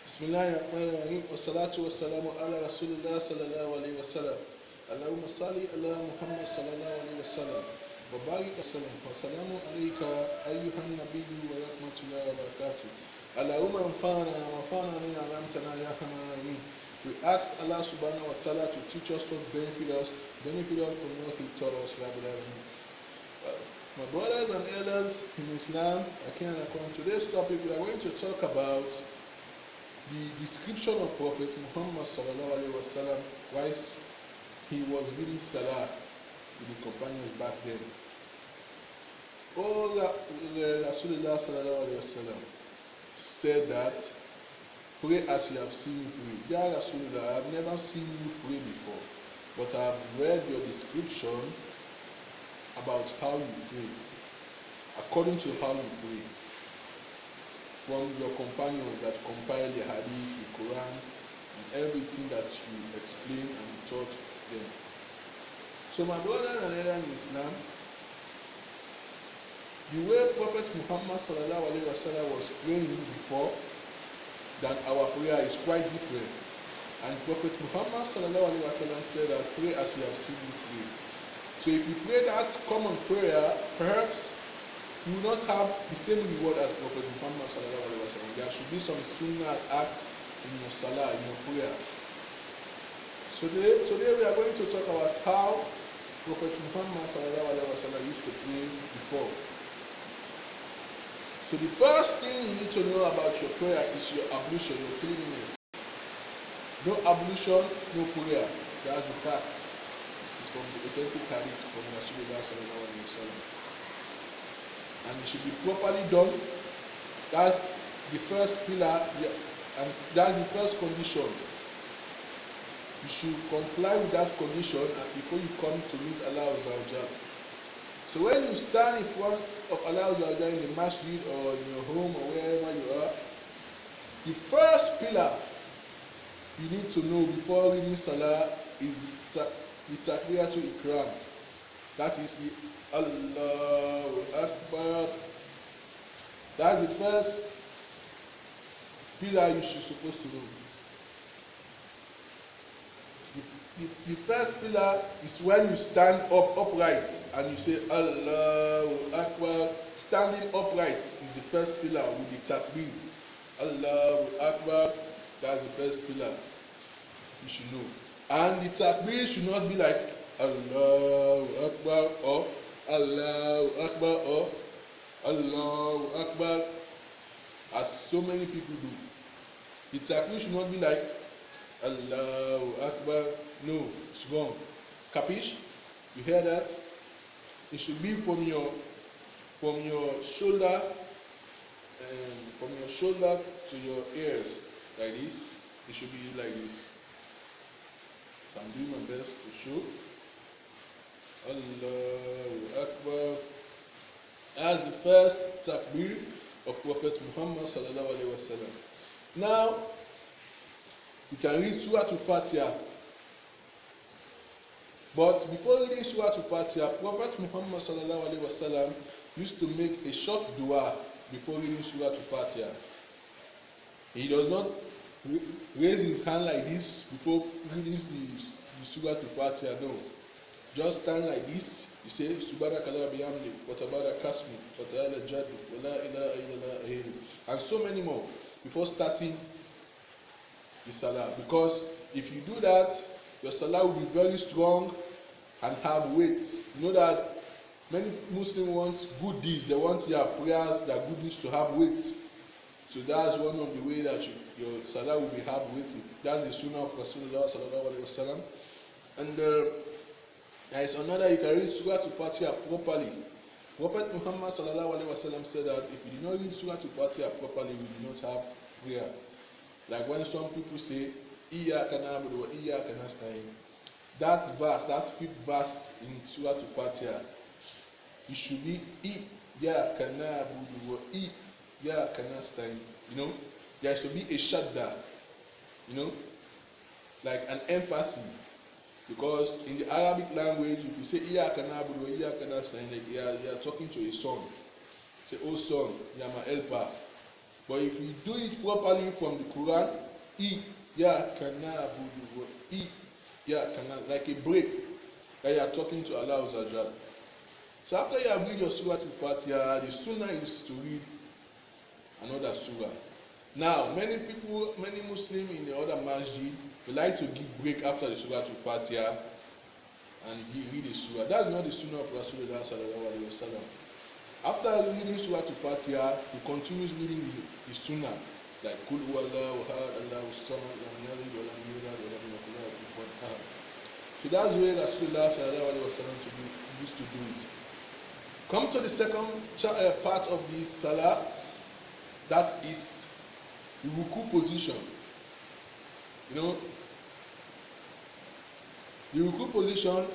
Bismillahirrahmanirrahim. Wassalatu wassalamu ala Rasulillah sallallahu alaihi wasallam. Allahumma salli ala Muhammad sallallahu alaihi wasallam. Wa barik wasallam. Wassalamu alayka ayyuhan nabiyyu wa rahmatullahi wa barakatuh. Allahumma anfa'na wa fa'na min 'allamtana ya hamani. We ask Allah subhanahu wa ta'ala to teach us what benefit us from what He taught us. My brothers and elders in Islam, on today's topic we are going to talk about the description of Prophet Muhammad sallallahu alaihi wasallam whilst he was reading Salah with the companions back then. Rasulullah sallallahu alaihi wasallam said that, pray as you have seen me pray. Ya Rasulullah, I have never seen you pray before, but I have read your description about how you pray, according to how you pray, from your companions that compiled the hadith, the Quran, and everything that you explained and taught them. So my brother and elder in Islam, the way Prophet Muhammad sallallahu alaihi wasallam was praying before than our prayer is quite different. And Prophet Muhammad sallallahu alaihi wasallam said that pray as you have seen me pray. So if you pray that common prayer, perhaps you will not have the same reward as Prophet Muhammad sallallahu alaihi wasallam. There should be some sunnah act in your salah, in your prayer. So today we are going to talk about how Prophet Muhammad sallallahu alaihi wasallam used to pray before. So the first thing you need to know about your prayer is your ablution, your cleanliness. No ablution, no prayer. That's the fact. It's from the authentic hadith from Rasulullah sallallahu alaihi wasallam. And it should be properly done. That's the first pillar, and that's the first condition. You should comply with that condition and before you come to meet Allah Azza wa Jalla. So when you stand in front of Allah Azza wa Jalla in the masjid or in your home or wherever you are, the first pillar you need to know before reading Salah is the Takbiratul Ikram. That is the Allahu Akbar. That's the first pillar you should supposed to know. The first pillar is when you stand up upright and you say Allahu Akbar. Standing upright is the first pillar with the takbir. Allahu Akbar. That's the first pillar you should know. And the takbir should not be like Allahu Akbar or Allahu Akbar or Allahu Akbar, as so many people do. The takbir should not be like Allahu Akbar. No, it's wrong. Capish? You hear that? It should be from your shoulder, to your ears, like this. It should be like this. So I'm doing my best to show. Allahu Akbar. As the first takbir of Prophet Muhammad sallallahu alaihi wasallam. Now, you can read Surah Al-Fatiha. But before reading Surah Al-Fatiha, Prophet Muhammad sallallahu alaihi wasallam used to make a short dua before reading Surah Al-Fatiha. He does not raise his hand like this before reading the Surah Al-Fatiha. No. Just stand like this. You say Subhanakallah bihamdi wa tabarakasmu wa ta'ala jaddu wa la ilaha illallah, and so many more before starting the salah. Because if you do that, your salah will be very strong and have weight. You know that many Muslims want good deeds. They want their prayers, their good deeds to have weight. So that's one of the ways that your salah will be have weight. That's the sunnah of Rasulullah sallallahu alaihi wasallam. And there is another, you can read Surah Al-Fatiha properly. Prophet Muhammad sallallahu alaihi wasallam said that if you do not read Surah Al-Fatiha properly, we do not have prayer. Like when some people say, Iyyaka na'budu wa iyyaka nasta'in. That verse, that fifth verse in Surah Al-Fatiha, it should be Iyyaka na'budu wa iyyaka nasta'in. You know, there should be a shadda, you know, like an emphasis. Because in the Arabic language, if you say Iyyaka na'budu wa iyyaka nasta'in, like you are talking to a son. Say, oh son, you are my helper. But if you do it properly from the Quran, Iyyaka na'budu wa iyyaka nasta'in, like a break that you are talking to Allah Azza. So after you have read your Surah Al-Fatiha, the Sunnah is to read another Surah. Now, many people, many Muslims in the other masjid, they like to give break after the Surah Al-Fatiha and read the Surah. That's not the Sunnah of Rasulullah sallallahu alaihi wasallam. After reading Surah Al-Fatiha, he continues reading the Sunnah, like Kul huwallahu ahad, Allahu samad, lam yalid wa lam yulad wa lam yakul lahu kufuwan ahad. So that's the way Rasulullah sallallahu alaihi wasallam used to do it. Come to the second part of the Salah, that is the ruku position. You know, the ruku position,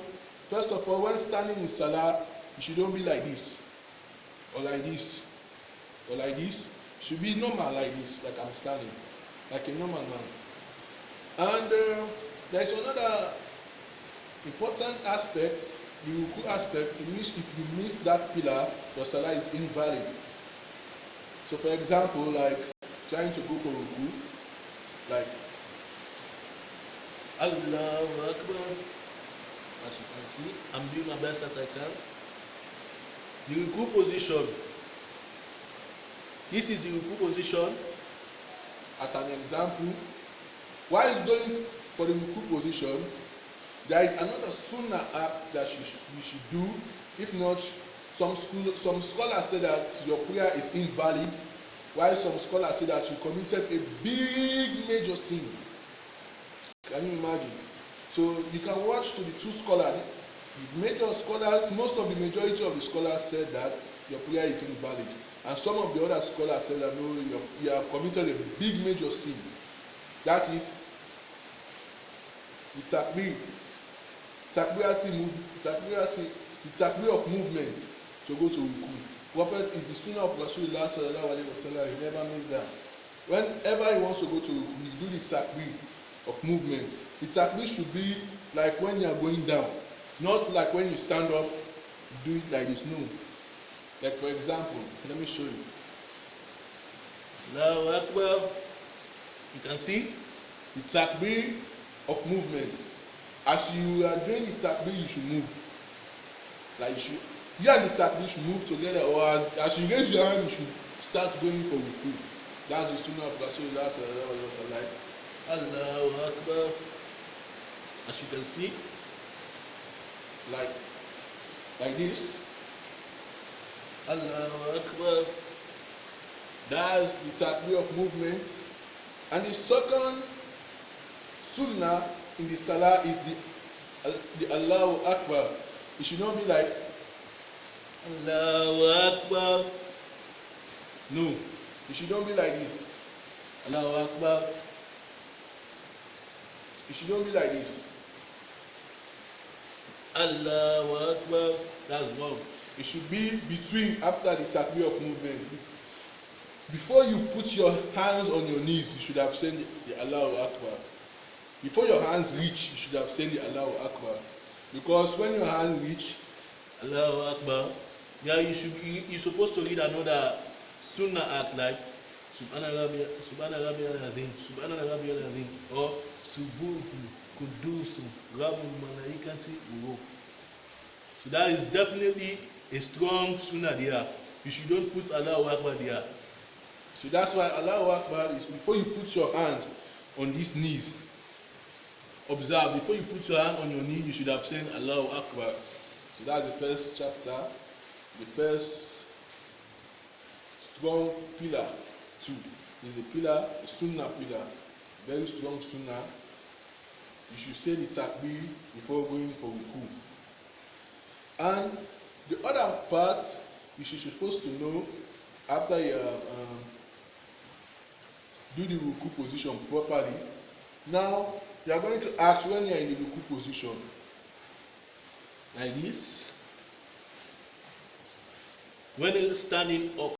first of all, when standing in Salah, you shouldn't be like this, or like this, or like this. You should be normal like this, like I'm standing, like a normal man. And there is another important aspect, the ruku aspect. It means if you miss that pillar, your Salah is invalid. So for example, like trying to go for ruku, like Allahu Akbar, as you can see, I'm doing my best as I can. The ruku position, this is the ruku position as an example. While going for the ruku position, there is another sunnah act that you should do. If not, some scholars say that your prayer is invalid, while some scholars say that you committed a big major sin. Can you imagine? So you can watch to the two scholars. The major scholars, most of the majority of the scholars said that your prayer is invalid, and some of the other scholars said that no, you have committed a big major sin. That is the takbir of movement to go to ruku. Prophet is the sunnah of Rasulullah sallallahu alaihi wasallam. He never missed that. Whenever he wants to go to ruku, he do the takbir of movement. The takbir should be like when you are going down, not like when you stand up, you do it like this. No. Like for example, let me show you. Allahu Akbar. You can see the takbir of movement. As you are doing the takbir, you should move. Like you and the takbir should move together, or as you raise your hand, you should start going for ruku. That's the sunnah of Rasulullah sallallahu alaihi wasallam. Allahu Akbar. As you can see, like this. Allahu Akbar. That's the takbir of movement. And the second sunnah in the Salah is the Allahu Akbar. It should not be like Allahu Akbar. No, it should not be like this. Allahu Akbar. It should not be like this. Allahu Akbar. That's wrong. It should be between, after the takbir of movement. Before you put your hands on your knees, you should have said the Allahu Akbar. Before your hands reach, you should have said the Allahu Akbar. Because when your hand reach, Allahu Akbar, yeah, you're supposed to read another sunnah act like Subhanallah al-Azim, Subhanallah al-Azim, or Subuhu Kudusu Rabbul Malaikati Uro. So that is definitely a strong sunnah there. You should not put Allahu Akbar there. So that's why Allahu Akbar is before you put your hands on these knees. Observe, before you put your hand on your knee, you should have said Allahu Akbar. So that's the first chapter, the first strong pillar. 2 is the pillar, the sunnah pillar, very strong sunnah. You should say the takbir before going for ruku. And the other part you should supposed to know after you do the ruku position properly. Now you are going to ask when you are in the ruku position like this. When you are standing up,